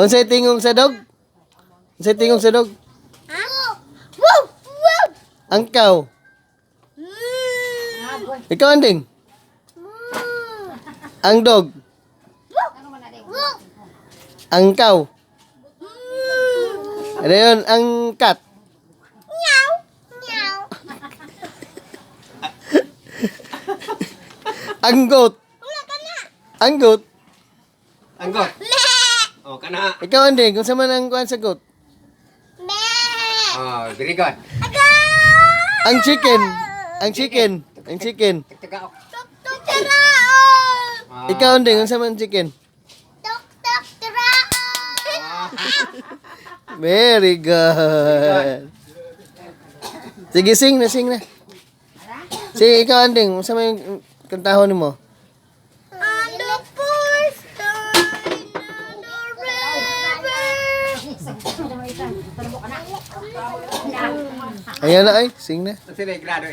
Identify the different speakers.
Speaker 1: Unsay tingog sa dog? Unsay tingog sa dog?
Speaker 2: Woo! Woo!
Speaker 1: Angkaw. Ikaw anding. Ang dog.
Speaker 2: Woo!
Speaker 1: Angkaw. Ano yun? Ang cat.
Speaker 2: Meow! Meow!
Speaker 1: Ang goat.
Speaker 2: Wala ka na!
Speaker 1: Ang goat.
Speaker 3: Anggot.
Speaker 2: Meh!
Speaker 3: Oh, kana.
Speaker 1: Ikaw anding. Kung sa man ang kuhan sa goat.
Speaker 2: Meh!
Speaker 3: Oh, very good.
Speaker 2: Agay!
Speaker 1: Ang chicken. Ang chicken. Ang chicken.
Speaker 3: Tagtagao.
Speaker 2: Tuk tuk tarao!
Speaker 3: Ah.
Speaker 1: Ikaw anding. Kung sa man chicken.
Speaker 2: Tuk tuk tarao!
Speaker 3: Ah.
Speaker 1: Very good. Sige, sing na, sing na. Sige, ikaw anding. Kung sa man yung kantahon mo.
Speaker 2: On the first time on the river.
Speaker 1: Ayan na ay. Sing na.
Speaker 3: Sila grado